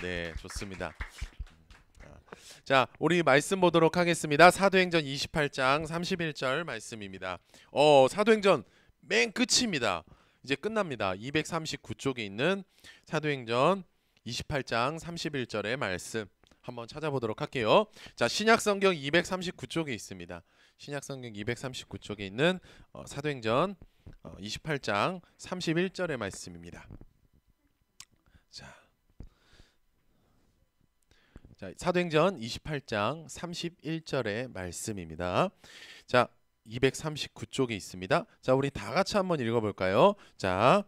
네, 좋습니다. 자, 우리 말씀 보도록 하겠습니다. 사도행전 28장 31절 말씀입니다. 사도행전 맨 끝입니다. 이제 끝납니다. 239쪽에 있는 사도행전 28장 31절의 말씀 한번 찾아보도록 할게요. 자, 신약성경 239쪽에 있습니다. 신약성경 239쪽에 있는 사도행전 28장 31절의 말씀입니다. 자, 사도행전 28장 31절의 말씀입니다. 자, 239쪽에 있습니다. 자, 우리 다 같이 한번 읽어볼까요? 자,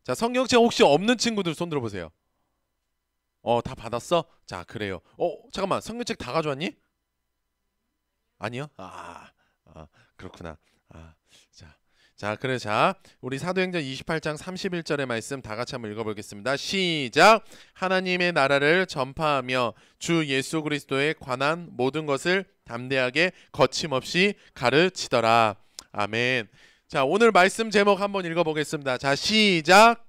성경책 혹시 없는 친구들 손 들어보세요. 다 받았어? 자, 그래요. 잠깐만, 성경책 다 가져왔니? 아니요? 그렇구나. 그래. 우리 사도행전 28장 31절의 말씀 다 같이 한번 읽어보겠습니다. 시작. 하나님의 나라를 전파하며 주 예수 그리스도에 관한 모든 것을 담대하게 거침없이 가르치더라. 아멘. 자, 오늘 말씀 제목 한번 읽어보겠습니다. 자, 시작.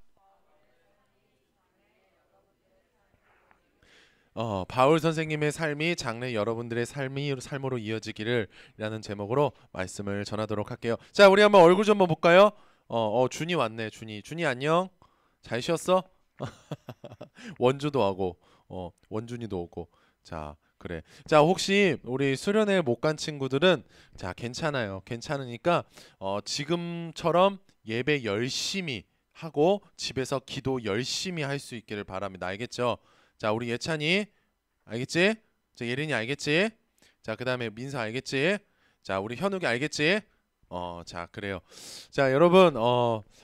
바울 선생님의 삶이 장래 여러분들의 삶으로 이어지기를 라는 제목으로 말씀을 전하도록 할게요. 자, 우리 한번 얼굴 좀 볼까요? 준이 왔네. 준이 안녕. 잘 쉬었어? 원주도 하고 원준이도 오고. 자, 그래. 자, 혹시 우리 수련회 못 간 친구들은 자, 괜찮아요. 괜찮으니까 지금처럼 예배 열심히 하고 집에서 기도 열심히 할 수 있기를 바랍니다. 알겠죠? 자, 우리 예찬이 알겠지? 자, 예린이 알겠지? 자, 그 다음에 민서 알겠지? 자, 우리 현욱이 알겠지? 자, 그래요. 자, 여러분,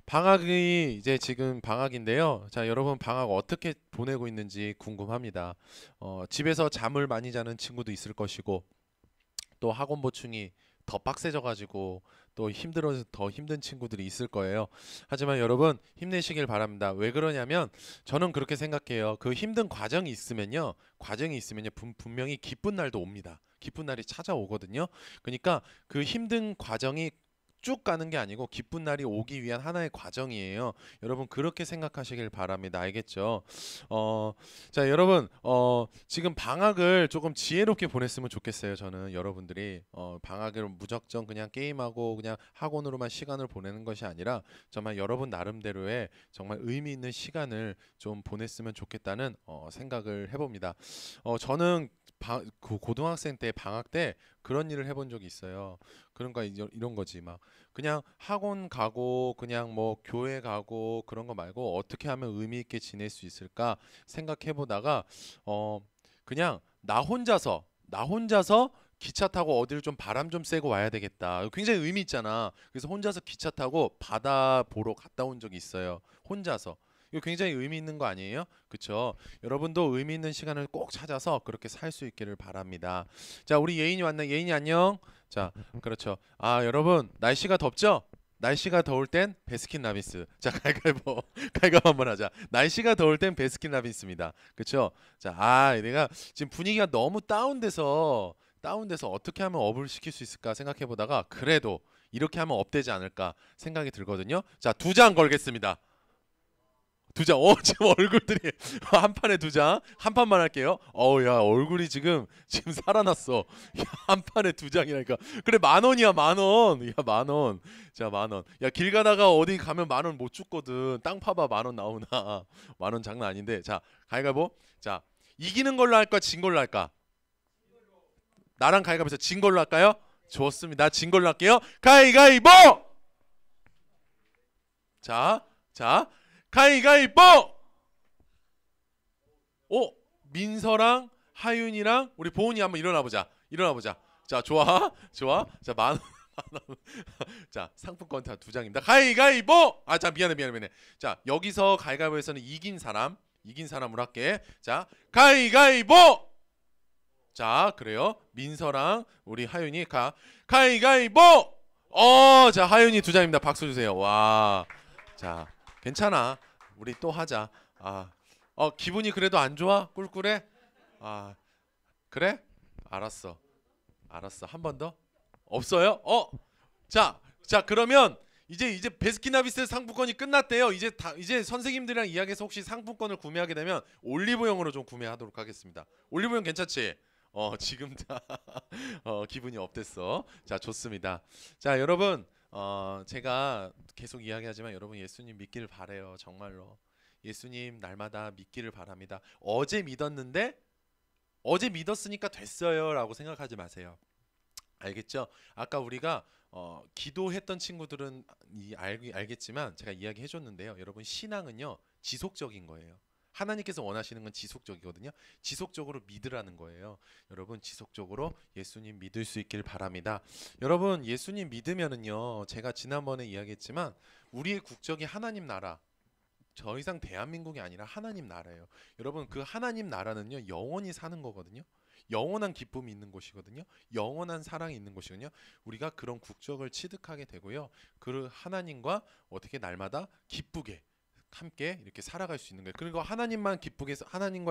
방학이 이제 지금 방학인데요. 자, 여러분 방학 어떻게 보내고 있는지 궁금합니다. 집에서 잠을 많이 자는 친구도 있을 것이고, 또 학원 보충이 더 빡세져가지고 또 힘들어서 더 힘든 친구들이 있을 거예요. 하지만 여러분 힘내시길 바랍니다. 왜 그러냐면 저는 그렇게 생각해요. 그 힘든 과정이 있으면요, 분명히 기쁜 날도 옵니다. 기쁜 날이 찾아오거든요. 그러니까 그 힘든 과정이 쭉 가는 게 아니고 기쁜 날이 오기 위한 하나의 과정이에요. 여러분 그렇게 생각하시길 바랍니다. 알겠죠? 자, 여러분 지금 방학을 조금 지혜롭게 보냈으면 좋겠어요. 저는 여러분들이 방학을 무작정 그냥 게임하고 그냥 학원으로만 시간을 보내는 것이 아니라 정말 여러분 나름대로의 정말 의미 있는 시간을 좀 보냈으면 좋겠다는 생각을 해봅니다. 저는 고등학생 때 방학 때 그런 일을 해본 적이 있어요. 그러니까 이런 거지. 막 그냥 학원 가고 그냥 뭐 교회 가고 그런 거 말고 어떻게 하면 의미 있게 지낼 수 있을까 생각해 보다가 그냥 나 혼자서 기차 타고 어디를 좀 바람 좀 쐬고 와야 되겠다. 굉장히 의미 있잖아. 그래서 혼자서 기차 타고 바다 보러 갔다 온 적이 있어요. 혼자서. 이거 굉장히 의미 있는 거 아니에요? 그쵸? 여러분도 의미 있는 시간을 꼭 찾아서 그렇게 살 수 있기를 바랍니다. 자, 우리 예인이 왔네. 예인이 안녕. 자, 그렇죠. 여러분 날씨가 덥죠? 날씨가 더울 땐 베스킨라빈스. 자, 가위바위보 한번 하자. 날씨가 더울 땐 베스킨라빈스입니다. 그쵸? 자, 내가 지금 분위기가 너무 다운돼서 어떻게 하면 업을 시킬 수 있을까 생각해 보다가 그래도 이렇게 하면 업되지 않을까 생각이 들거든요. 자, 2장 걸겠습니다. 2장. 지금 얼굴들이 한 판에 2장. 한 판만 할게요. 야, 얼굴이 지금 살아났어. 야, 한 판에 2장이라니까. 그래, 10,000원이야, 10,000원. 야, 10,000원. 자, 10,000원. 야, 길 가다가 어디 가면 10,000원 못 줬거든. 땅 파봐 10,000원 나오나. 10,000원 장난 아닌데. 자, 가위바위보. 자, 이기는 걸로 할까, 진 걸로 할까? 나랑 가위바위보에서 진 걸로 할까요? 좋습니다. 진 걸로 할게요. 가위바위보. 자, 가위바위보! 민서랑 하윤이랑 우리 보은이 한번 일어나보자. 자, 좋아. 자, 10,000원. 자, 상품권 다 2장입니다. 가위바위보! 자, 미안해. 자, 여기서 가위바위보에서는 이긴 사람으로 할게. 자, 가위바위보! 자, 그래요. 민서랑 우리 하윤이 가위바위보! 자, 하윤이 2장입니다. 박수 주세요. 와. 자, 괜찮아. 우리 또 하자. 기분이 그래도 안 좋아? 꿀꿀해? 그래? 알았어. 한 번 더? 없어요? 자, 그러면 이제 베스킨라빈스 상품권이 끝났대요. 이제 선생님들이랑 이야기해서 혹시 상품권을 구매하게 되면 올리브영으로 좀 구매하도록 하겠습니다. 올리브영 괜찮지? 지금 다 기분이 업됐어. 자, 좋습니다. 자, 여러분, 제가 계속 이야기하지만 여러분 예수님 믿기를 바래요. 정말로. 예수님 날마다 믿기를 바랍니다. 어제 믿었으니까 됐어요라고 생각하지 마세요. 알겠죠? 아까 우리가 기도했던 친구들은 알겠지만 제가 이야기해 줬는데요. 여러분 신앙은요 지속적인 거예요. 하나님께서 원하시는 건 지속적이거든요. 지속적으로 믿으라는 거예요. 여러분 지속적으로 예수님 믿을 수 있길 바랍니다. 여러분 예수님 믿으면은요 제가 지난번에 이야기했지만 우리의 국적이 하나님 나라, 더 이상 대한민국이 아니라 하나님 나라예요. 여러분 그 하나님 나라는요 영원히 사는 거거든요. 영원한 기쁨이 있는 곳이거든요. 영원한 사랑이 있는 곳이거든요. 우리가 그런 국적을 취득하게 되고요. 그 하나님과 어떻게 날마다 기쁘게 함께 이렇게 살아갈 수 있는 거예요. 그리고 하나님과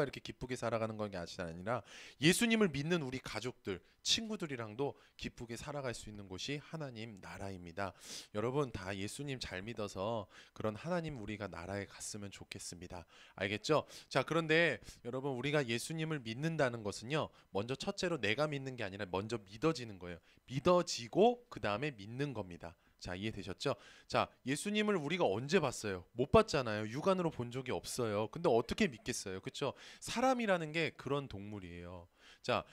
이렇게 기쁘게 살아가는 것이 아니라 예수님을 믿는 우리 가족들, 친구들이랑도 기쁘게 살아갈 수 있는 곳이 하나님 나라입니다. 여러분 다 예수님 잘 믿어서 그런 하나님 우리가 나라에 갔으면 좋겠습니다. 알겠죠? 자, 그런데 여러분 우리가 예수님을 믿는다는 것은요. 먼저 첫째로 내가 믿는 게 아니라 먼저 믿어지는 거예요. 믿어지고 그 다음에 믿는 겁니다. 자, 이해되셨죠? 자, 예수님을 우리가 언제 봤어요? 못 봤잖아요. 육안으로 본 적이 없어요. 근데 어떻게 믿겠어요? 그렇죠? 사람이라는 게 그런 동물이에요. 자,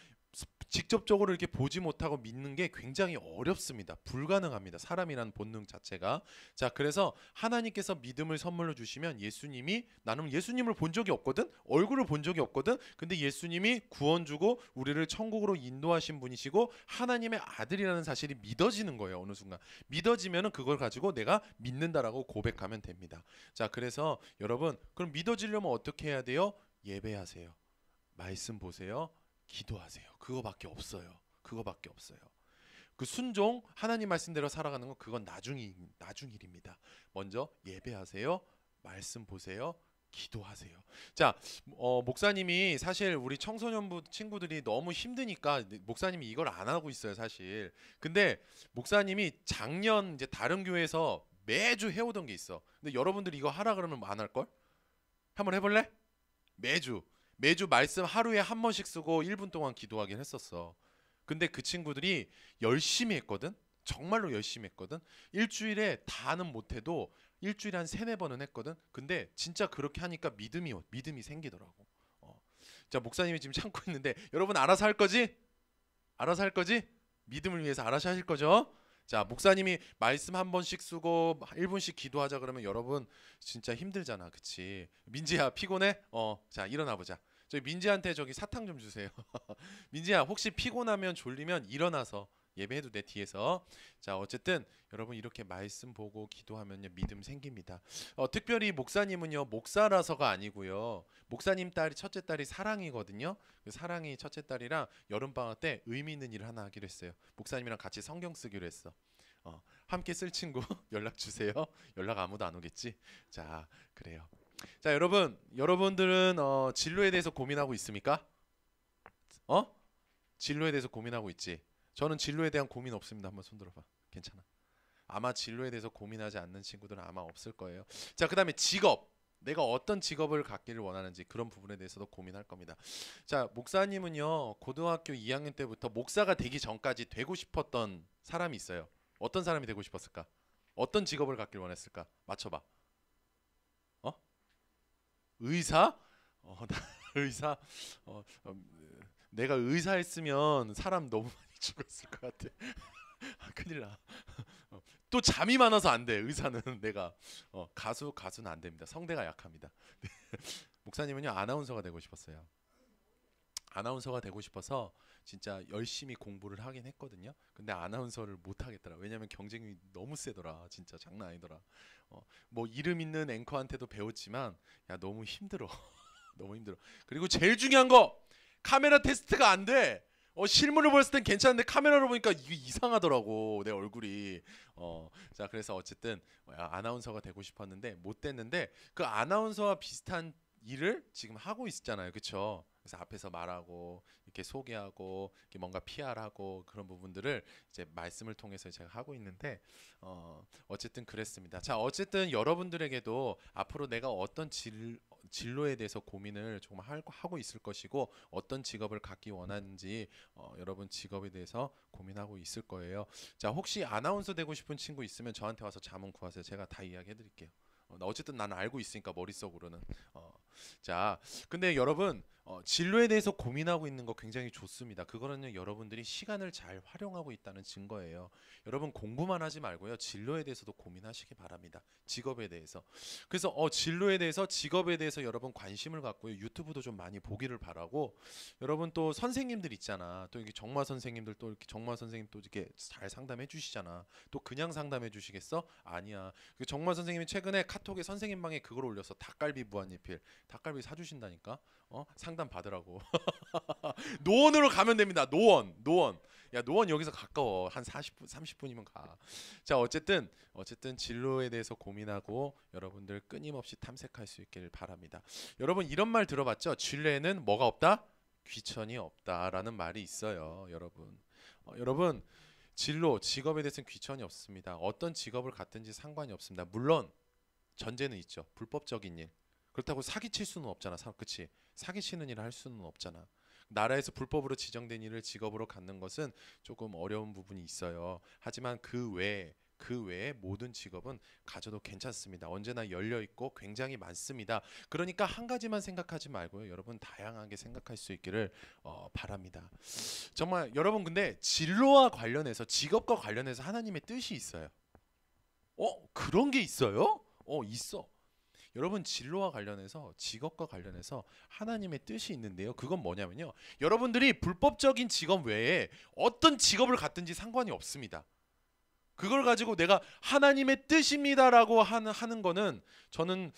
직접적으로 이렇게 보지 못하고 믿는 게 굉장히 어렵습니다. 불가능합니다. 사람이라는 본능 자체가. 자, 그래서 하나님께서 믿음을 선물로 주시면 나는 예수님을 본 적이 없거든. 얼굴을 본 적이 없거든. 근데 예수님이 구원 주고 우리를 천국으로 인도하신 분이시고 하나님의 아들이라는 사실이 믿어지는 거예요. 어느 순간. 믿어지면은 그걸 가지고 내가 믿는다라고 고백하면 됩니다. 자, 그래서 여러분, 그럼 믿어지려면 어떻게 해야 돼요? 예배하세요. 말씀 보세요. 기도하세요. 그거밖에 없어요. 그거밖에 없어요. 그 순종 하나님 말씀대로 살아가는 건 그건 나중 일입니다. 먼저 예배하세요. 말씀 보세요. 기도하세요. 자, 목사님이 사실 우리 청소년부 친구들이 너무 힘드니까 목사님이 이걸 안 하고 있어요, 사실. 근데 목사님이 작년 이제 다른 교회에서 매주 해오던 게 있어. 근데 여러분들이 이거 하라 그러면 안 할 걸? 한번 해볼래? 매주 말씀 하루에 한 번씩 쓰고 1분 동안 기도하긴 했었어. 근데 그 친구들이 열심히 했거든. 정말로 열심히 했거든. 일주일에 다는 못해도 일주일에 한 3-4번은 했거든. 근데 진짜 그렇게 하니까 믿음이 생기더라고. 자, 목사님이 지금 참고 있는데 여러분 알아서 할 거지? 알아서 할 거지? 믿음을 위해서 알아서 하실 거죠? 자, 목사님이 말씀 한 번씩 쓰고 1분씩 기도하자 그러면 여러분 진짜 힘들잖아. 그치? 민지야 피곤해? 자, 일어나 보자. 저기 민지한테 저기 사탕 좀 주세요. 민지야 혹시 피곤하면 졸리면 일어나서 예배해도 돼 뒤에서. 자, 어쨌든 여러분 이렇게 말씀 보고 기도하면요 믿음 생깁니다. 특별히 목사님은요 목사라서가 아니고요. 목사님 첫째 딸이 사랑이거든요. 그 사랑이 첫째 딸이랑 여름 방학 때 의미 있는 일을 하나 하기로 했어요. 목사님이랑 같이 성경 쓰기로 했어. 함께 쓸 친구 연락 주세요. 연락 아무도 안 오겠지? 자, 그래요. 자, 여러분들은 진로에 대해서 고민하고 있습니까? 진로에 대해서 고민하고 있지? 저는 진로에 대한 고민 없습니다. 한번 손들어봐. 괜찮아. 아마 진로에 대해서 고민하지 않는 친구들은 아마 없을 거예요. 자, 그 다음에 직업. 내가 어떤 직업을 갖기를 원하는지 그런 부분에 대해서도 고민할 겁니다. 자, 목사님은요 고등학교 2학년 때부터 목사가 되기 전까지 되고 싶었던 사람이 있어요. 어떤 사람이 되고 싶었을까? 어떤 직업을 갖길 원했을까? 맞춰봐. 의사? 나 의사? 내가 의사했으면 사람 너무 많이 죽었을 것 같아. 큰일 나. 또 잠이 많아서 안 돼. 의사는 내가 가수는 안 됩니다. 성대가 약합니다. 목사님은요 아나운서가 되고 싶었어요. 아나운서가 되고 싶어서 진짜 열심히 공부를 하긴 했거든요. 근데 아나운서를 못 하겠더라. 왜냐면 경쟁이 너무 세더라. 진짜 장난 아니더라. 뭐 이름 있는 앵커한테도 배웠지만 야 너무 힘들어. 너무 힘들어. 그리고 제일 중요한 거 카메라 테스트가 안 돼. 실물을 봤을 땐 괜찮은데 카메라로 보니까 이게 이상하더라고 내 얼굴이. 자, 그래서 어쨌든 아나운서가 되고 싶었는데 못 됐는데 그 아나운서와 비슷한 일을 지금 하고 있잖아요. 그쵸? 그래서 앞에서 말하고 이렇게 소개하고 이렇게 뭔가 PR하고 그런 부분들을 이제 말씀을 통해서 제가 하고 있는데 어쨌든 그랬습니다. 자, 어쨌든 여러분들에게도 앞으로 내가 어떤 진로에 대해서 고민을 정말 하고 있을 것이고 어떤 직업을 갖기 원하는지 여러분 직업에 대해서 고민하고 있을 거예요. 자, 혹시 아나운서 되고 싶은 친구 있으면 저한테 와서 자문 구하세요. 제가 다 이야기해 드릴게요. 어쨌든 나는 알고 있으니까 머릿속으로는. 자, 근데 여러분 진로에 대해서 고민하고 있는 거 굉장히 좋습니다. 그거는요 여러분들이 시간을 잘 활용하고 있다는 증거예요. 여러분 공부만 하지 말고요 진로에 대해서도 고민하시기 바랍니다. 직업에 대해서. 그래서 진로에 대해서 직업에 대해서 여러분 관심을 갖고요 유튜브도 좀 많이 보기를 바라고, 여러분 또 선생님들 있잖아. 또 이렇게 정마 선생님들 또 이렇게 정마 선생님 또 이렇게 잘 상담해 주시잖아. 또 그냥 상담해 주시겠어? 아니야. 그 정마 선생님이 최근에 카톡에 선생님 방에 그걸 올려서 닭갈비 무한리필 닭갈비 사주신다니까. 상담 받으라고. 노원으로 가면 됩니다. 노원. 야, 노원 여기서 가까워. 한 40분, 30분이면 가. 자, 어쨌든 진로에 대해서 고민하고 여러분들 끊임없이 탐색할 수 있기를 바랍니다. 여러분 이런 말 들어봤죠? 진로에는 뭐가 없다? 귀천이 없다라는 말이 있어요, 여러분. 여러분 진로, 직업에 대해서는 귀천이 없습니다. 어떤 직업을 갖든지 상관이 없습니다. 물론 전제는 있죠. 불법적인 일. 그렇다고 사기칠 수는 없잖아. 그치? 사기치는 일을 할 수는 없잖아. 나라에서 불법으로 지정된 일을 직업으로 갖는 것은 조금 어려운 부분이 있어요. 하지만 그 외에 모든 직업은 가져도 괜찮습니다. 언제나 열려 있고 굉장히 많습니다. 그러니까 한 가지만 생각하지 말고요. 여러분 다양하게 생각할 수 있기를 바랍니다. 정말 여러분 근데 진로와 관련해서 직업과 관련해서 하나님의 뜻이 있어요. 그런 게 있어요? 있어. 여러분 진로와 관련해서 직업과 관련해서 하나님의 뜻이 있는데요. 그건 뭐냐면요. 여러분들이 불법적인 직업 외에 어떤 직업을 갖든지 상관이 없습니다. 그걸 가지고 내가 하나님의 뜻입니다라고 하는 거는 저는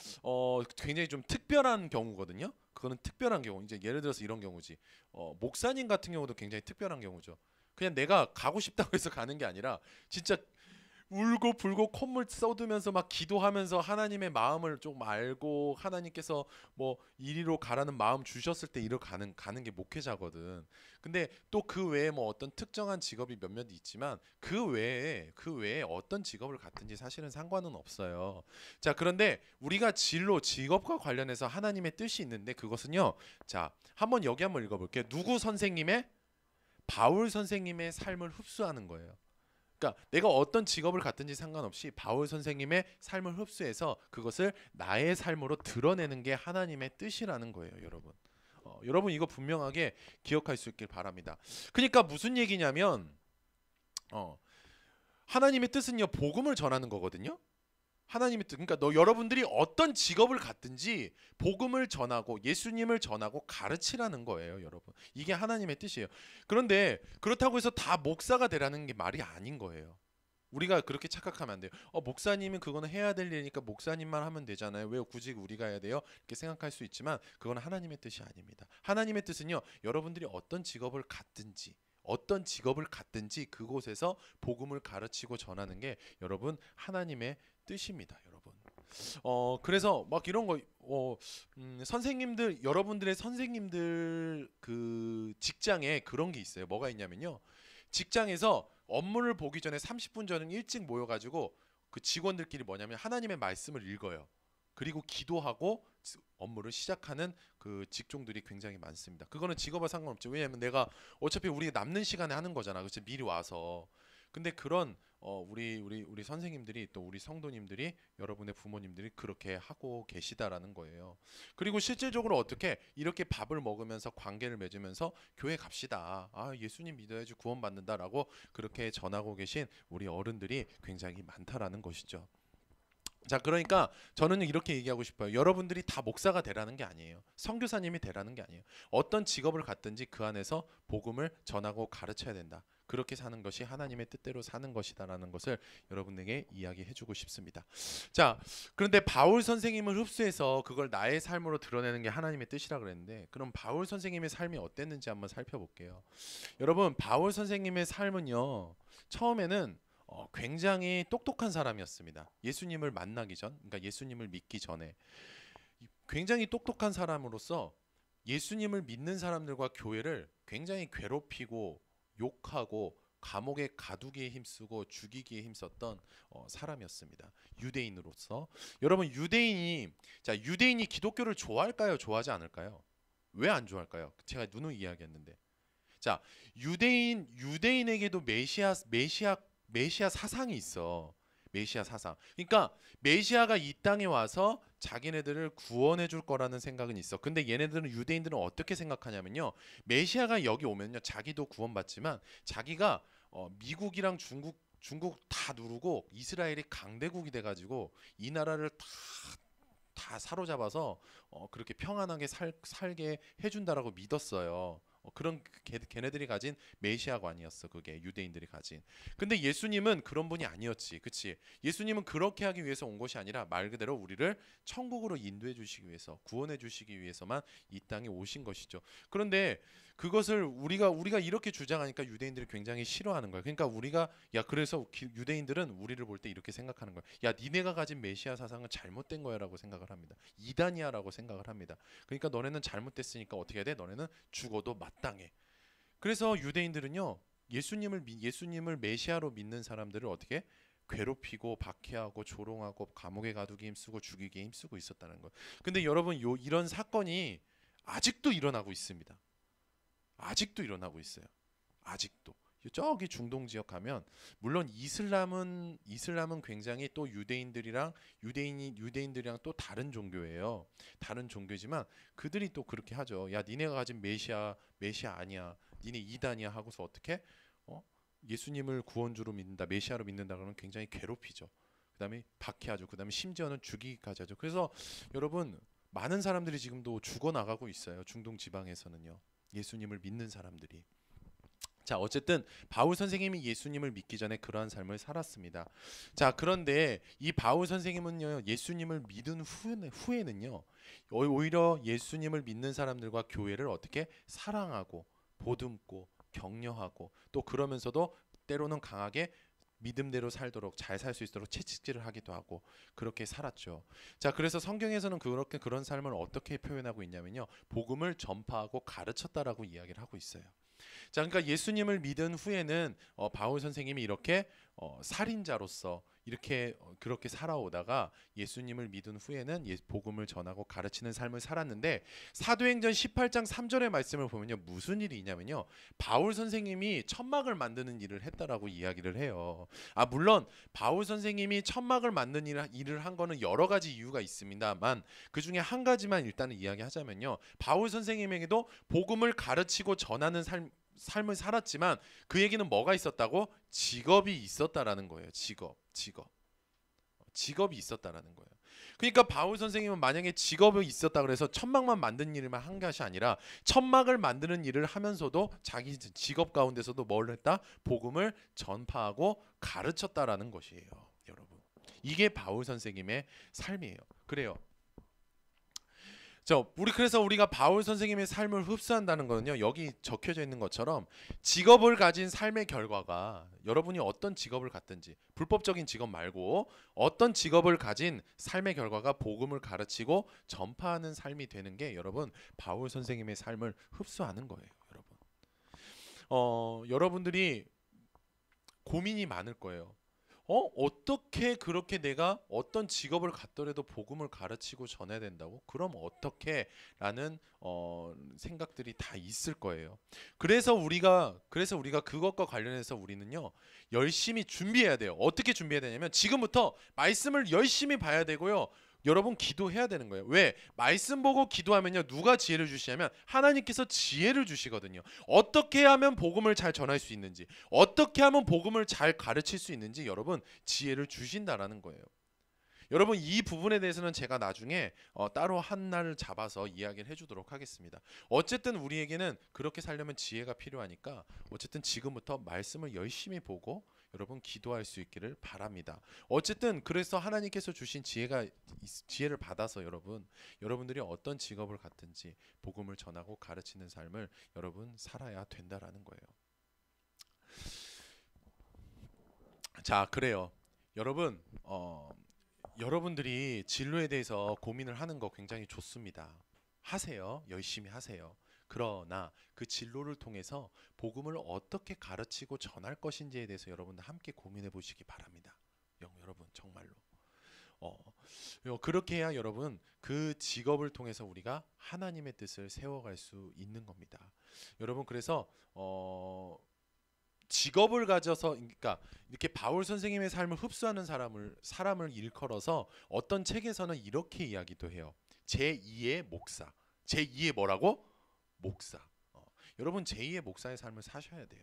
굉장히 좀 특별한 경우거든요. 그거는 특별한 경우. 이제 예를 들어서 이런 경우지. 목사님 같은 경우도 굉장히 특별한 경우죠. 그냥 내가 가고 싶다고 해서 가는 게 아니라 진짜 울고 불고 콧물 쏟으면서 막 기도하면서 하나님의 마음을 좀 알고 하나님께서 뭐 이리로 가라는 마음 주셨을 때 이리로 가는 게 목회자거든. 근데 또 그 외에 뭐 어떤 특정한 직업이 몇몇 있지만 그 외에 어떤 직업을 갖든지 사실은 상관은 없어요. 자, 그런데 우리가 직업과 관련해서 하나님의 뜻이 있는데 그것은요. 자, 여기 한번 읽어볼게요. 누구 선생님의? 바울 선생님의 삶을 흡수하는 거예요. 그러니까 내가 어떤 직업을 갖든지 상관없이 바울 선생님의 삶을 흡수해서 그것을 나의 삶으로 드러내는 게 하나님의 뜻이라는 거예요, 여러분. 여러분 이거 분명하게 기억할 수 있길 바랍니다. 그러니까 무슨 얘기냐면 하나님의 뜻은요 복음을 전하는 거거든요. 하나님의 뜻. 그러니까 여러분들이 어떤 직업을 갖든지 복음을 전하고 예수님을 전하고 가르치라는 거예요, 여러분. 이게 하나님의 뜻이에요. 그런데 그렇다고 해서 다 목사가 되라는 게 말이 아닌 거예요. 우리가 그렇게 착각하면 안 돼요. 목사님은 그거는 해야 될 일이니까 목사님만 하면 되잖아요. 왜 굳이 우리가 해야 돼요? 이렇게 생각할 수 있지만 그건 하나님의 뜻이 아닙니다. 하나님의 뜻은요. 여러분들이 어떤 직업을 갖든지 그곳에서 복음을 가르치고 전하는 게 여러분 하나님의 뜻입니다, 여러분. 그래서 막 이런 거 선생님들 여러분들의 선생님들 그 직장에 그런 게 있어요. 뭐가 있냐면요. 직장에서 업무를 보기 전에 30분 전에 일찍 모여가지고 그 직원들끼리 뭐냐면 하나님의 말씀을 읽어요. 그리고 기도하고 업무를 시작하는 그 직종들이 굉장히 많습니다. 그거는 직업과 상관없죠. 왜냐하면 내가 어차피 우리 남는 시간에 하는 거잖아. 그렇지? 미리 와서. 근데 그런 우리 선생님들이 또 우리 성도님들이 여러분의 부모님들이 그렇게 하고 계시다라는 거예요. 그리고 실질적으로 어떻게 이렇게 밥을 먹으면서 관계를 맺으면서 교회 갑시다. 예수님 믿어야지 구원받는다라고 그렇게 전하고 계신 우리 어른들이 굉장히 많다라는 것이죠. 자, 그러니까 저는 이렇게 얘기하고 싶어요. 여러분들이 다 목사가 되라는 게 아니에요. 선교사님이 되라는 게 아니에요. 어떤 직업을 갖든지 그 안에서 복음을 전하고 가르쳐야 된다. 그렇게 사는 것이 하나님의 뜻대로 사는 것이다라는 것을 여러분에게 이야기해주고 싶습니다. 자, 그런데 바울 선생님을 흡수해서 그걸 나의 삶으로 드러내는 게 하나님의 뜻이라 그랬는데, 그럼 바울 선생님의 삶이 어땠는지 한번 살펴볼게요. 여러분, 바울 선생님의 삶은요, 처음에는 굉장히 똑똑한 사람이었습니다. 예수님을 만나기 전, 그러니까 예수님을 믿기 전에 굉장히 똑똑한 사람으로서 예수님을 믿는 사람들과 교회를 굉장히 괴롭히고 욕하고 감옥에 가두기에 힘쓰고 죽이기에 힘썼던 사람이었습니다. 유대인으로서. 여러분 유대인이 기독교를 좋아할까요? 좋아하지 않을까요? 왜 안 좋아할까요? 제가 누누이 이야기했는데. 자, 유대인에게도 메시아 사상이 있어. 메시아 사상. 그러니까 메시아가 이 땅에 와서 자기네들을 구원해 줄 거라는 생각은 있어. 근데 유대인들은 어떻게 생각하냐면요. 메시아가 여기 오면요. 자기도 구원받지만 자기가 미국이랑 중국 다 누르고 이스라엘이 강대국이 돼 가지고 이 나라를 다 사로잡아서 그렇게 평안하게 살게 해준다라고 믿었어요. 그런 걔네들이 가진 메시아관이었어. 그게 유대인들이 가진. 근데 예수님은 그런 분이 아니었지. 그치? 예수님은 그렇게 하기 위해서 온 것이 아니라 말 그대로 우리를 천국으로 인도해 주시기 위해서, 구원해 주시기 위해서만 이 땅에 오신 것이죠. 그런데 그것을 우리가 이렇게 주장하니까 유대인들이 굉장히 싫어하는 거야. 그러니까 그래서 유대인들은 우리를 볼 때 이렇게 생각하는 거야. 야, 니네가 가진 메시아 사상은 잘못된 거야라고 생각을 합니다. 이단이야라고 생각을 합니다. 그러니까 너네는 잘못됐으니까 어떻게 해야 돼? 너네는 죽어도 마땅해. 그래서 유대인들은요, 예수님을 메시아로 믿는 사람들을 어떻게 괴롭히고 박해하고 조롱하고 감옥에 가두기 힘쓰고 죽이기 힘쓰고 있었다는 거예요. 근데 여러분, 이런 사건이 아직도 일어나고 있습니다. 아직도 일어나고 있어요. 아직도. 저기 중동 지역 가면 물론 이슬람은 굉장히 또 유대인들이랑 또 다른 종교예요. 다른 종교지만 그들이 또 그렇게 하죠. 야, 니네가 가진 메시아 아니야. 니네 이단이야 하고서 어떻게 예수님을 구원주로 믿는다, 메시아로 믿는다 그러면 굉장히 괴롭히죠. 그다음에 박해하죠. 그다음에 심지어는 죽이기까지 하죠. 그래서 여러분, 많은 사람들이 지금도 죽어 나가고 있어요. 중동 지방에서는요. 예수님을 믿는 사람들이. 자, 어쨌든 바울 선생님이 예수님을 믿기 전에 그러한 삶을 살았습니다. 자, 그런데 이 바울 선생님은요, 예수님을 믿은 후에는요, 오히려 예수님을 믿는 사람들과 교회를 어떻게 사랑하고 보듬고 격려하고 또 그러면서도 때로는 강하게 믿음대로 살도록 잘 살 수 있도록 채찍질을 하기도 하고 그렇게 살았죠. 자, 그래서 성경에서는 그런 삶을 어떻게 표현하고 있냐면요, 복음을 전파하고 가르쳤다라고 이야기를 하고 있어요. 자, 그러니까 예수님을 믿은 후에는 바울 선생님이 이렇게 살인자로서 이렇게 그렇게 살아오다가 예수님을 믿은 후에는 복음을 전하고 가르치는 삶을 살았는데, 사도행전 18장 3절의 말씀을 보면요, 무슨 일이 있냐면요, 바울 선생님이 천막을 만드는 일을 했다라고 이야기를 해요. 물론 바울 선생님이 천막을 만드는 일을 한 거는 여러 가지 이유가 있습니다만 그 중에 한 가지만 일단은 이야기하자면요, 바울 선생님에게도 복음을 가르치고 전하는 삶을 살았지만 그 얘기는 뭐가 있었다고? 직업이 있었다라는 거예요. 직업이 있었다라는 거예요. 그러니까 바울 선생님은 만약에 직업이 있었다 그래서 천막만 만드는 일만 한 것이 아니라 천막을 만드는 일을 하면서도 자기 직업 가운데서도 뭘 했다? 복음을 전파하고 가르쳤다라는 것이에요. 여러분, 이게 바울 선생님의 삶이에요. 그래요. 그래서 우리가 바울 선생님의 삶을 흡수한다는 거는요, 여기 적혀져 있는 것처럼 직업을 가진 삶의 결과가, 여러분이 어떤 직업을 갖든지 불법적인 직업 말고 어떤 직업을 가진 삶의 결과가 복음을 가르치고 전파하는 삶이 되는 게 여러분 바울 선생님의 삶을 흡수하는 거예요. 여러분, 여러분들이 고민이 많을 거예요. 어떻게 그렇게 내가 어떤 직업을 갖더라도 복음을 가르치고 전해야 된다고? 그럼 어떻게? 라는 생각들이 다 있을 거예요. 그래서 우리가 그것과 관련해서 우리는요, 열심히 준비해야 돼요. 어떻게 준비해야 되냐면 지금부터 말씀을 열심히 봐야 되고요. 여러분, 기도해야 되는 거예요. 왜? 말씀 보고 기도하면요, 누가 지혜를 주시냐면 하나님께서 지혜를 주시거든요. 어떻게 하면 복음을 잘 전할 수 있는지, 어떻게 하면 복음을 잘 가르칠 수 있는지 여러분 지혜를 주신다라는 거예요. 여러분, 이 부분에 대해서는 제가 나중에 따로 한 날을 잡아서 이야기를 해주도록 하겠습니다. 어쨌든 우리에게는 그렇게 살려면 지혜가 필요하니까 어쨌든 지금부터 말씀을 열심히 보고 여러분 기도할 수 있기를 바랍니다. 어쨌든 그래서 하나님께서 주신 지혜를 받아서 여러분들이 어떤 직업을 갖든지 복음을 전하고 가르치는 삶을 여러분 살아야 된다라는 거예요. 자, 그래요. 여러분, 여러분들이 진로에 대해서 고민을 하는 거 굉장히 좋습니다. 하세요. 열심히 하세요. 그러나 그 진로를 통해서 복음을 어떻게 가르치고 전할 것인지에 대해서 여러분들 함께 고민해 보시기 바랍니다. 여러분 정말로 그렇게 해야 여러분 그 직업을 통해서 우리가 하나님의 뜻을 세워갈 수 있는 겁니다. 여러분 그래서 직업을 가져서 그러니까 이렇게 바울 선생님의 삶을 흡수하는 사람을 일컬어서 어떤 책에서는 이렇게 이야기도 해요. 제2의 목사. 제2의 뭐라고? 목사. 여러분 제2의 목사의 삶을 사셔야 돼요.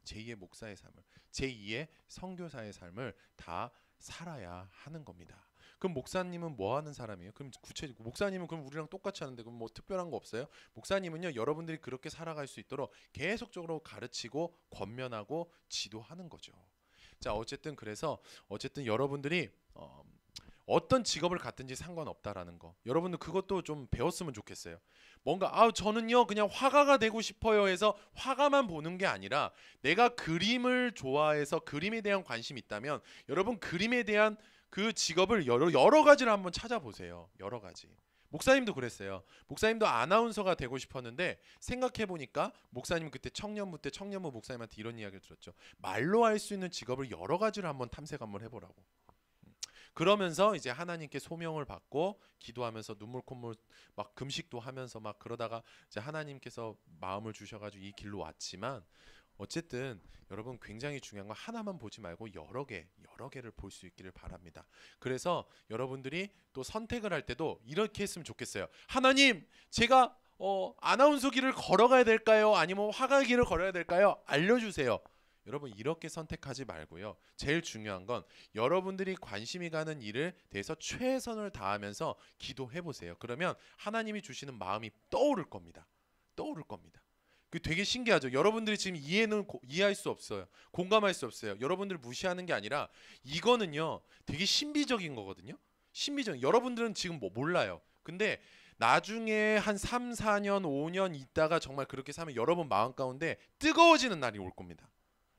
제2의 목사의 삶을, 제2의 선교사의 삶을 다 살아야 하는 겁니다. 그럼 목사님은 뭐 하는 사람이에요? 그럼 구체적으로 목사님은 그럼 우리랑 똑같이 하는데 그럼 뭐 특별한 거 없어요? 목사님은요 여러분들이 그렇게 살아갈 수 있도록 계속적으로 가르치고 권면하고 지도하는 거죠. 자 어쨌든 그래서 어쨌든 여러분들이 어떤 직업을 갖든지 상관없다라는 거 여러분들 그것도 좀 배웠으면 좋겠어요. 뭔가 저는요 그냥 화가가 되고 싶어요 해서 화가만 보는 게 아니라 내가 그림을 좋아해서 그림에 대한 관심이 있다면 여러분 그림에 대한 그 직업을 여러 가지를 한번 찾아보세요. 여러 가지. 목사님도 그랬어요. 목사님도 아나운서가 되고 싶었는데 생각해 보니까 목사님 그때 청년부 때 청년부 목사님한테 이런 이야기를 들었죠. 말로 할 수 있는 직업을 여러 가지를 한번 탐색 한번 해보라고. 그러면서 이제 하나님께 소명을 받고 기도하면서 눈물 콧물 막 금식도 하면서 막 그러다가 이제 하나님께서 마음을 주셔가지고 이 길로 왔지만 어쨌든 여러분 굉장히 중요한 건 하나만 보지 말고 여러 개를 볼 수 있기를 바랍니다. 그래서 여러분들이 또 선택을 할 때도 이렇게 했으면 좋겠어요. 하나님, 제가 아나운서 길을 걸어가야 될까요? 아니면 화가 길을 걸어야 될까요? 알려주세요. 여러분 이렇게 선택하지 말고요. 제일 중요한 건 여러분들이 관심이 가는 일에 대해서 최선을 다하면서 기도해 보세요. 그러면 하나님이 주시는 마음이 떠오를 겁니다. 떠오를 겁니다. 그 되게 신기하죠. 여러분들이 지금 이해할 수 없어요. 공감할 수 없어요. 여러분들 무시하는 게 아니라 이거는요. 되게 신비적인 거거든요. 신비적. 여러분들은 지금 뭐 몰라요. 근데 나중에 한 3, 4년, 5년 있다가 정말 그렇게 살면 여러분 마음 가운데 뜨거워지는 날이 올 겁니다.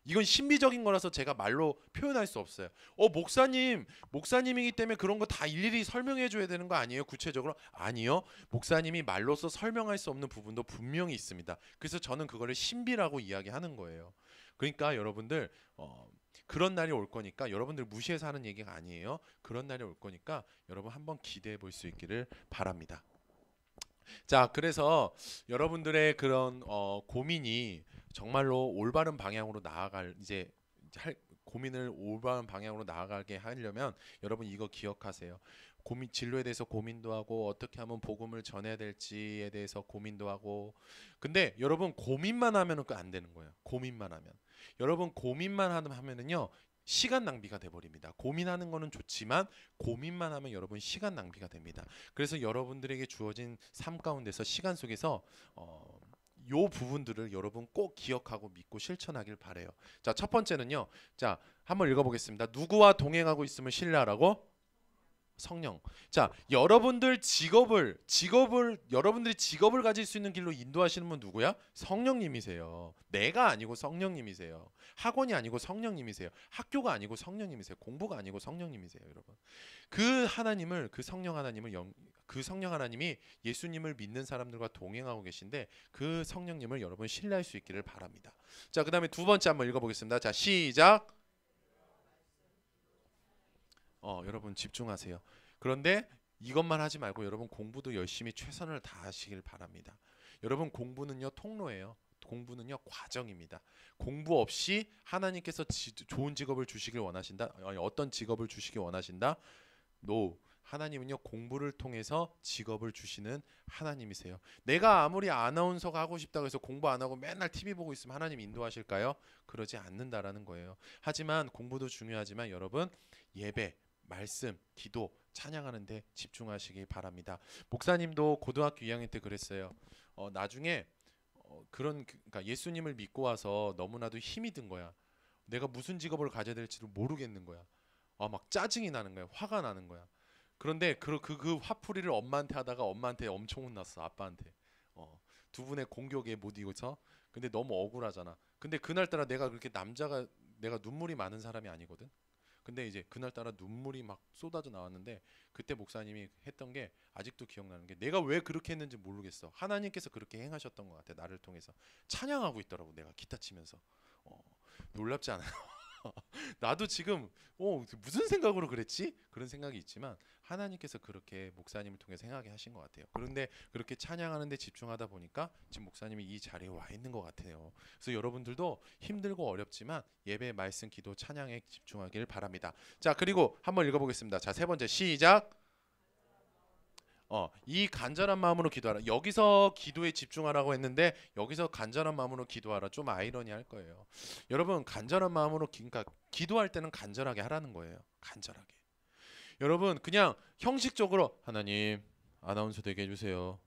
이건 신비적인 거라서 제가 말로 표현할 수 없어요. 목사님이기 때문에 그런 거 다 일일이 설명해 줘야 되는 거 아니에요? 구체적으로? 아니요. 목사님이 말로써 설명할 수 없는 부분도 분명히 있습니다. 그래서 저는 그거를 신비라고 이야기하는 거예요. 그러니까 여러분들 그런 날이 올 거니까 여러분들 무시해서 하는 얘기가 아니에요. 그런 날이 올 거니까 여러분 한번 기대해 볼 수 있기를 바랍니다. 자, 그래서 여러분들의 그런 고민이 정말로 올바른 방향으로 나아갈 고민을 올바른 방향으로 나아가게 하려면 여러분 이거 기억하세요. 진로에 대해서 고민도 하고 어떻게 하면 복음을 전해야 될지에 대해서 고민도 하고 근데 여러분 고민만 하면은 안 되는 거예요. 고민만 하면 여러분 고민만 하면은요 시간 낭비가 돼버립니다. 고민하는 거는 좋지만 고민만 하면 여러분 시간 낭비가 됩니다. 그래서 여러분들에게 주어진 삶 가운데서 시간 속에서 요 부분들을 여러분 꼭 기억하고 믿고 실천하길 바래요. 자, 첫 번째는요. 자, 한번 읽어보겠습니다. 누구와 동행하고 있으면 신뢰하라고? 성령. 자, 여러분들이 직업을 가질 수 있는 길로 인도하시는 분 누구야? 성령님이세요. 내가 아니고 성령님이세요. 학원이 아니고 성령님이세요. 학교가 아니고 성령님이세요. 공부가 아니고 성령님이세요, 여러분. 그 성령 하나님이 예수님을 믿는 사람들과 동행하고 계신데 그 성령님을 여러분 신뢰할 수 있기를 바랍니다. 자, 그다음에 두 번째 한번 읽어보겠습니다. 자, 시작. 여러분 집중하세요. 그런데 이것만 하지 말고 여러분 공부도 열심히 최선을 다하시길 바랍니다. 여러분 공부는요 통로예요. 공부는요 과정입니다. 공부 없이 하나님께서 좋은 직업을 주시길 원하신다. 어떤 직업을 주시길 원하신다? No. 하나님은요 공부를 통해서 직업을 주시는 하나님이세요. 내가 아무리 아나운서가 하고 싶다고 해서 공부 안 하고 맨날 TV 보고 있으면 하나님 인도하실까요? 그러지 않는다라는 거예요. 하지만 공부도 중요하지만 여러분 예배, 말씀, 기도, 찬양하는 데 집중하시기 바랍니다. 목사님도 고등학교 2학년 때 그랬어요. 나중에 그러니까 예수님을 믿고 와서 너무나도 힘이 든 거야. 내가 무슨 직업을 가져야 될지도 모르겠는 거야. 막 짜증이 나는 거야. 화가 나는 거야. 그런데 그 화풀이를 엄마한테 하다가 엄마한테 엄청 혼났어. 아빠한테. 두 분의 공격에 못 이겨서. 근데 너무 억울하잖아. 근데 그날따라 내가 눈물이 많은 사람이 아니거든. 근데 이제 그날따라 눈물이 막 쏟아져 나왔는데 그때 목사님이 했던 게 아직도 기억나는 게 내가 왜 그렇게 했는지 모르겠어. 하나님께서 그렇게 행하셨던 것 같아. 나를 통해서 찬양하고 있더라고. 내가 기타 치면서. 놀랍지 않아요? 나도 지금 무슨 생각으로 그랬지? 그런 생각이 있지만 하나님께서 그렇게 목사님을 통해서 행하게 하신 것 같아요. 그런데 그렇게 찬양하는 데 집중하다 보니까 지금 목사님이 이 자리에 와 있는 것 같아요. 그래서 여러분들도 힘들고 어렵지만 예배, 말씀, 기도, 찬양에 집중하길 바랍니다. 자, 그리고 한번 읽어보겠습니다. 자, 세 번째 시작. 이 간절한 마음으로 기도하라. 여기서 기도에 집중하라고 했는데 여기서 간절한 마음으로 기도하라. 좀 아이러니할 거예요. 여러분 간절한 마음으로 그러니까 기도할 때는 간절하게 하라는 거예요. 간절하게. 여러분 그냥 형식적으로 하나님 아나운서 되게 해주세요.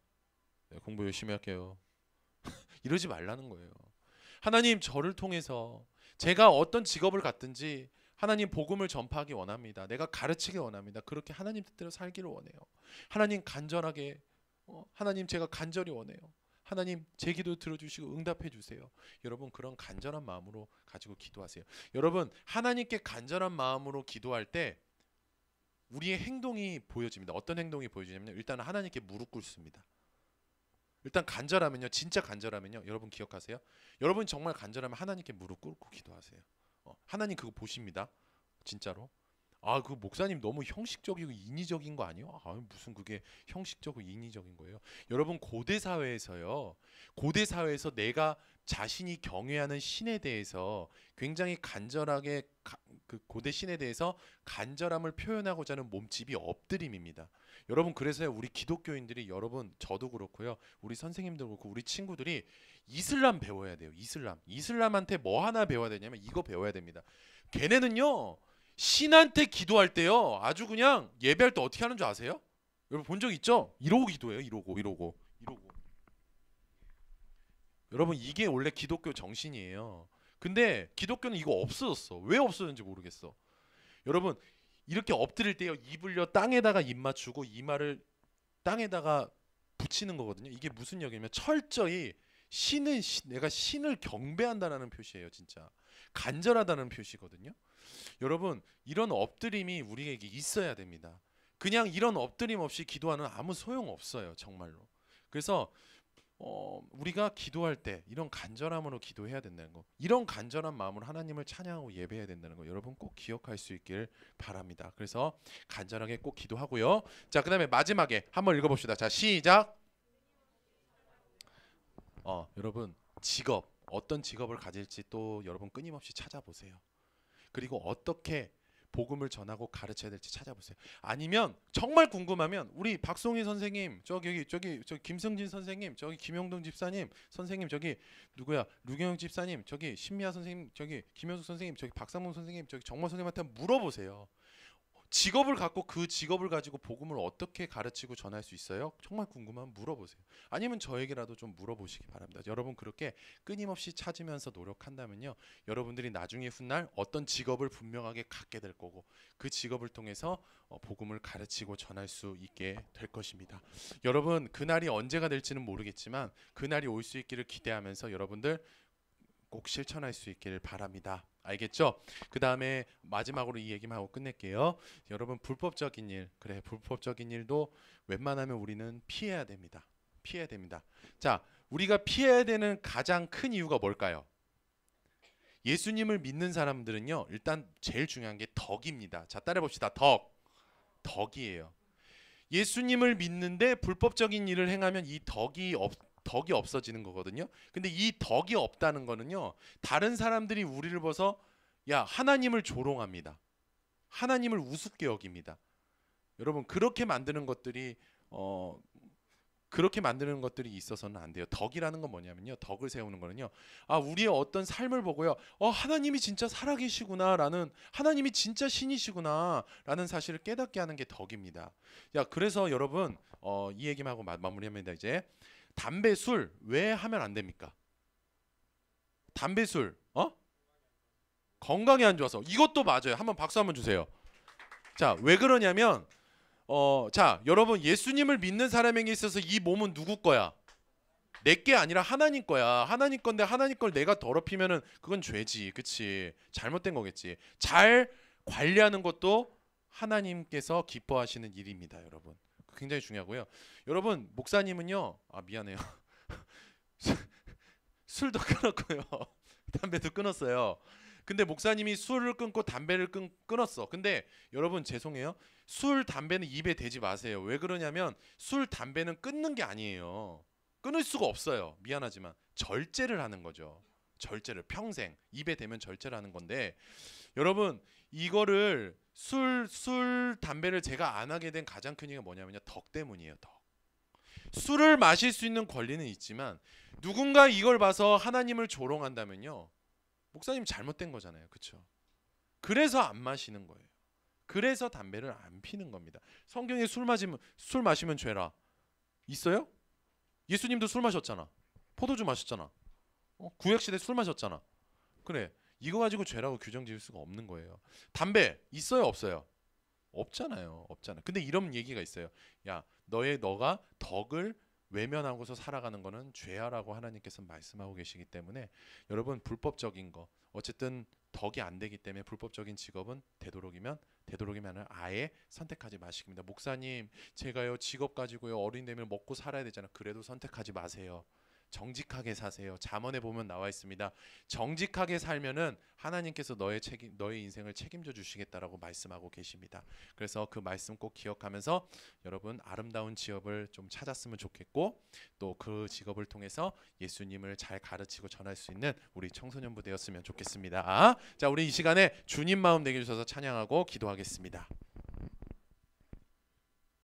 네, 공부 열심히 할게요. 이러지 말라는 거예요. 하나님 저를 통해서 제가 어떤 직업을 갖든지 하나님 복음을 전파하기 원합니다. 내가 가르치기 원합니다. 그렇게 하나님 뜻대로 살기를 원해요. 하나님 간절하게 하나님 제가 간절히 원해요. 하나님 제 기도 들어주시고 응답해 주세요. 여러분 그런 간절한 마음으로 가지고 기도하세요. 여러분 하나님께 간절한 마음으로 기도할 때 우리의 행동이 보여집니다. 어떤 행동이 보여지냐면 일단 하나님께 무릎 꿇습니다. 일단 간절하면요, 진짜 간절하면요, 여러분 기억하세요? 여러분 정말 간절하면 하나님께 무릎 꿇고 기도하세요. 하나님 그거 보십니다. 진짜로. 그 목사님 너무 형식적이고 인위적인 거 아니에요? 무슨 그게 형식적이고 인위적인 거예요? 여러분 고대 사회에서요. 고대 사회에서 내가 자신이 경외하는 신에 대해서 굉장히 간절하게 그 고대 신에 대해서 간절함을 표현하고자 하는 몸집이 엎드림입니다. 여러분 그래서 우리 기독교인들이 여러분 저도 그렇고요. 우리 선생님도 그렇고 우리 친구들이 이슬람 배워야 돼요. 이슬람한테 뭐 하나 배워야 되냐면 이거 배워야 됩니다. 걔네는요. 신한테 기도할 때요. 아주 그냥 예배할 때 어떻게 하는 줄 아세요? 여러분 본 적 있죠? 이러고 기도해요. 이러고. 여러분 이게 원래 기독교 정신이에요. 근데 기독교는 이거 없어졌어. 왜 없어졌는지 모르겠어. 여러분 이렇게 엎드릴 때요. 입을요 땅에다가 입 맞추고 이마를 땅에다가 붙이는 거거든요. 이게 무슨 얘기냐면 철저히 내가 신을 경배한다는 표시예요. 진짜 간절하다는 표시거든요. 여러분 이런 엎드림이 우리에게 있어야 됩니다. 그냥 이런 엎드림 없이 기도하는 아무 소용 없어요. 정말로. 그래서 우리가 기도할 때 이런 간절함으로 기도해야 된다는 거, 이런 간절한 마음으로 하나님을 찬양하고 예배해야 된다는 거 여러분 꼭 기억할 수 있길 바랍니다. 그래서 간절하게 꼭 기도하고요. 자, 그 다음에 마지막에 한번 읽어봅시다. 자, 시작. 여러분 직업, 어떤 직업을 가질지 또 여러분 끊임없이 찾아보세요. 그리고 어떻게 복음을 전하고 가르쳐야 될지 찾아보세요. 아니면 정말 궁금하면 우리 박송희 선생님, 저기 김승진 선생님, 저기 김용동 집사님, 선생님 저기 누구야 류경영 집사님, 저기 신미아 선생님, 저기 김현숙 선생님, 저기 박상문 선생님, 저기 정모 선생님한테 물어보세요. 직업을 갖고 그 직업을 가지고 복음을 어떻게 가르치고 전할 수 있어요? 정말 궁금하면 물어보세요. 아니면 저에게라도 좀 물어보시기 바랍니다. 여러분 그렇게 끊임없이 찾으면서 노력한다면요, 여러분들이 나중에 훗날 어떤 직업을 분명하게 갖게 될 거고 그 직업을 통해서 복음을 가르치고 전할 수 있게 될 것입니다. 여러분 그날이 언제가 될지는 모르겠지만 그날이 올 수 있기를 기대하면서 여러분들 꼭 실천할 수 있기를 바랍니다. 알겠죠? 그 다음에 마지막으로 이 얘기만 하고 끝낼게요. 여러분 불법적인 일, 그래 불법적인 일도 웬만하면 우리는 피해야 됩니다. 피해야 됩니다. 자, 우리가 피해야 되는 가장 큰 이유가 뭘까요? 예수님을 믿는 사람들은요, 일단 제일 중요한 게 덕입니다. 자, 따라해 봅시다. 덕이에요. 예수님을 믿는데 불법적인 일을 행하면 이 덕이 없어지는 거거든요. 근데 이 덕이 없다는 거는요, 다른 사람들이 우리를 봐서 야 하나님을 조롱합니다. 하나님을 우습게 여깁니다. 여러분 그렇게 만드는 것들이 있어서는 안 돼요. 덕이라는 건 뭐냐면요, 덕을 세우는 거는요, 우리의 어떤 삶을 보고요, 하나님이 진짜 살아계시구나라는, 하나님이 진짜 신이시구나라는 사실을 깨닫게 하는 게 덕입니다. 야, 그래서 여러분 이 얘기만 하고 마무리합니다. 이제 담배, 술 왜 하면 안 됩니까? 담배, 술 건강에 안 좋아서. 이것도 맞아요. 한번 박수 한번 주세요. 자, 왜 그러냐면 자, 여러분 예수님을 믿는 사람에게 있어서 이 몸은 누구 거야? 내게 아니라 하나님 거야. 하나님 건데 하나님 걸 내가 더럽히면은 그건 죄지. 그치? 잘못된 거겠지. 잘 관리하는 것도 하나님께서 기뻐하시는 일입니다, 여러분. 굉장히 중요하고요. 여러분, 목사님은요. 미안해요. 술도 끊었고요. 담배도 끊었어요. 근데 목사님이 술을 끊고 담배를 끊었어. 근데 여러분 죄송해요. 술, 담배는 입에 대지 마세요. 왜 그러냐면 술, 담배는 끊는 게 아니에요. 끊을 수가 없어요. 미안하지만 절제를 하는 거죠. 절제를 평생 입에 대면 절제를 하는 건데 여러분 이거를 술, 담배를 제가 안 하게 된 가장 큰 이유가 뭐냐면요. 덕 때문이에요. 덕. 술을 마실 수 있는 권리는 있지만 누군가 이걸 봐서 하나님을 조롱한다면요. 목사님 잘못된 거잖아요. 그렇죠? 그래서 안 마시는 거예요. 그래서 담배를 안 피는 겁니다. 성경에 술 마시면 죄라. 있어요? 예수님도 술 마셨잖아. 포도주 마셨잖아. 구약 시대 술 마셨잖아. 그래. 이거 가지고 죄라고 규정 지을 수가 없는 거예요. 담배 있어요, 없어요? 없잖아요. 없잖아. 근데 이런 얘기가 있어요. 야, 너가 덕을 외면하고서 살아가는 거는 죄야라고 하나님께서 말씀하고 계시기 때문에 여러분 불법적인 거 어쨌든 덕이 안 되기 때문에 불법적인 직업은 되도록이면 아예 선택하지 마시기입니다. 목사님, 제가요 직업 가지고요 어린 되면 먹고 살아야 되잖아. 그래도 선택하지 마세요. 정직하게 사세요. 잠언에 보면 나와 있습니다. 정직하게 살면은 하나님께서 너의 인생을 책임져 주시겠다라고 말씀하고 계십니다. 그래서 그 말씀 꼭 기억하면서 여러분 아름다운 직업을 좀 찾았으면 좋겠고 또 그 직업을 통해서 예수님을 잘 가르치고 전할 수 있는 우리 청소년부 되었으면 좋겠습니다. 자, 우리 이 시간에 주님 마음 되게 주셔서 찬양하고 기도하겠습니다.